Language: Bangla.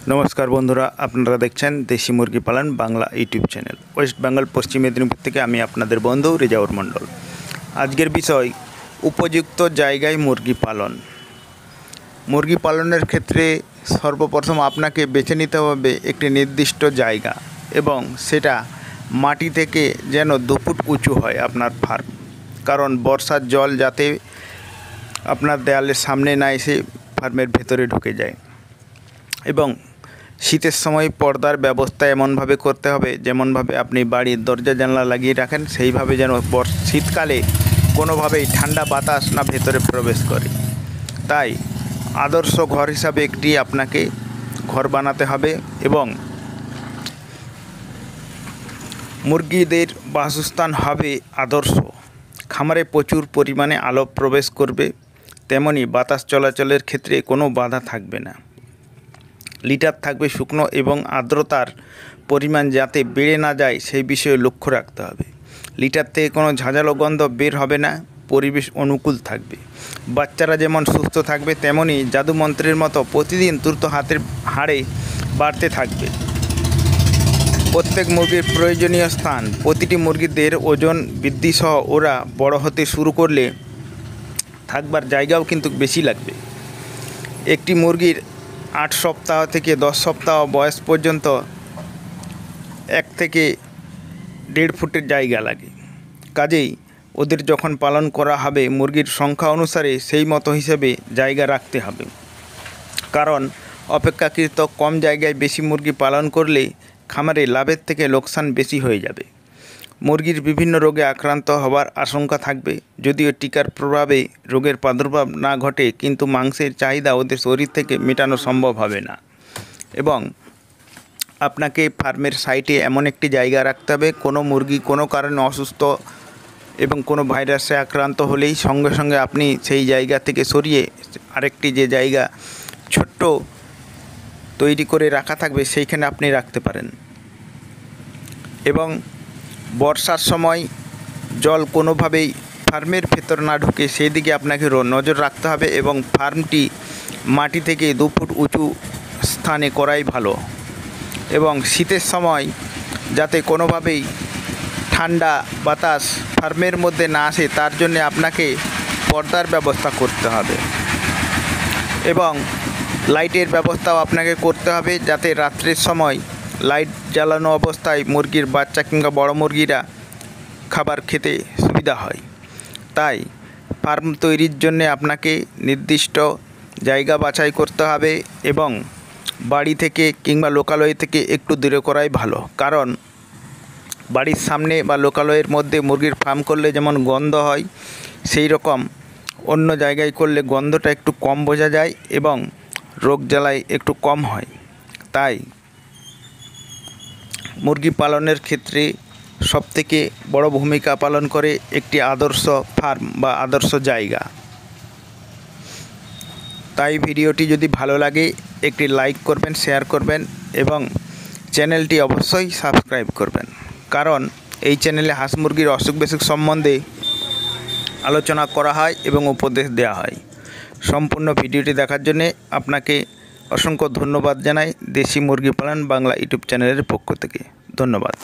नमस्कार बंधुरा आपनारा देखছেন देशी मुरगी पालन Bangla YouTube channel West Bengal Paschim Medinipur থেকে আমি আপনাদের বন্ধু রেজাউর মণ্ডল। আজকের বিষয় উপযুক্ত জায়গায় মুরগি পালন। মুরগি পালনের ক্ষেত্রে সর্বপ্রথম আপনাকে বেছে নিতে হবে একটি নির্দিষ্ট জায়গা এবং সেটা মাটি থেকে যেন 2 ফুট উঁচু হয় আপনার ফার্ম, কারণ বর্ষার জল যাতে আপনার দেয়ালের সামনে না এসে ফার্মের ভেতরে ঢুকে যায়। এবং শীতের সময় পর্দার ব্যবস্থা এমনভাবে করতে হবে যেমনভাবে আপনি বাড়ির দরজা জানলা লাগিয়ে রাখেন, সেইভাবে যেন শীতকালে কোনোভাবেই ঠান্ডা বাতাস না ভেতরে প্রবেশ করে। তাই আদর্শ ঘর হিসাবে একটি আপনাকে ঘর বানাতে হবে এবং মুরগিদের বাসস্থান হবে আদর্শ। খামারে প্রচুর পরিমাণে আলো প্রবেশ করবে, তেমনি বাতাস চলাচলের ক্ষেত্রে কোনো বাধা থাকবে না। লিটার থাকবে শুকনো এবং আর্দ্রতার পরিমাণ যাতে বেড়ে না যায় সেই বিষয়ে লক্ষ্য রাখতে হবে। লিটার থেকে কোনো ঝাঁঝালো গন্ধ বের হবে না, পরিবেশ অনুকূল থাকবে। বাচ্চারা যেমন সুস্থ থাকবে তেমনি জাদুমন্ত্রের মতো প্রতিদিন দ্রুত হাড়ে বাড়তে থাকবে। প্রত্যেক মুরগির প্রয়োজনীয় স্থান, প্রতিটি মুরগিদের ওজন বৃদ্ধি সহ ওরা বড় হতে শুরু করলে থাকবার জায়গাও কিন্তু বেশি লাগবে। একটি মুরগির 8 সপ্তাহ থেকে 10 সপ্তাহ বয়স পর্যন্ত 1 থেকে 1.5 ফুটের জায়গা লাগে। কাজেই ওদের যখন পালন করা হবে মুরগির সংখ্যা অনুসারে সেই মতো হিসেবে জায়গা রাখতে হবে, কারণ অপেক্ষাকৃত কম জায়গায় বেশি মুরগি পালন করলে খামারে লাভের থেকে লোকসান বেশি হয়ে যাবে। মুরগির বিভিন্ন রোগে আক্রান্ত হওয়ার আশঙ্কা থাকবে। যদিও টিকার প্রভাবে রোগের প্রাদুর্ভাব না ঘটে, কিন্তু মাংসের চাহিদা ওদের শরীর থেকে মেটানো সম্ভব হবে না। এবং আপনাকে ফার্মের সাইটে এমন একটি জায়গা রাখতে হবে কোনো মুরগি কোনো কারণে অসুস্থ এবং কোনো ভাইরাসে আক্রান্ত হলেই সঙ্গে সঙ্গে আপনি সেই জায়গা থেকে সরিয়ে আরেকটি যে জায়গা ছোট্ট তৈরি করে রাখা থাকবে সেইখানে আপনি রাখতে পারেন। এবং বর্ষার সময় জল কোনোভাবেই ফার্মের ভেতর না ঢুকে সেই দিকে আপনাকে নজর রাখতে হবে এবং ফার্মটি মাটি থেকে 2 ফুট উঁচু স্থানে করাই ভালো। এবং শীতের সময় যাতে কোনোভাবেই ঠান্ডা বাতাস ফার্মের মধ্যে না আসে তার জন্য আপনাকে পর্দার ব্যবস্থা করতে হবে এবং লাইটের ব্যবস্থাও আপনাকে করতে হবে, যাতে রাত্রের সময় লাইট জ্বালানো অবস্থায় মুরগির বাচ্চা কিংবা বড় মুরগিরা খাবার খেতে সুবিধা হয়। তাই ফার্ম তৈরির জন্য আপনাকে নির্দিষ্ট জায়গা বাছাই করতে হবে এবং বাড়ি থেকে কিংবা লোকালয় থেকে একটু দূরে করাই ভালো, কারণ বাড়ির সামনে বা লোকালয়ের মধ্যে মুরগির ফার্ম করলে যেমন গন্ধ হয় সেই রকম অন্য জায়গায় করলে গন্ধটা একটু কম বোঝা যায় এবং রোগ জ্বালাই একটু কম হয়। তাই মুরগি পালনের ক্ষেত্রে সবথেকে বড় ভূমিকা পালন করে একটি আদর্শ ফার্ম বা আদর্শ জায়গা। তাই ভিডিওটি যদি ভালো লাগে একটি লাইক করবেন, শেয়ার করবেন এবং চ্যানেলটি অবশ্যই সাবস্ক্রাইব করবেন, কারণ এই চ্যানেলে হাঁস মুরগির অসুখ বিসুখ সম্বন্ধে আলোচনা করা হয় এবং উপদেশ দেওয়া হয়। সম্পূর্ণ ভিডিওটি দেখার জন্য আপনাকে অসংখ্য ধন্যবাদ জানাই দেশি মুরগি পালন বাংলা ইউটিউব চ্যানেলের পক্ষ থেকে। ধন্যবাদ।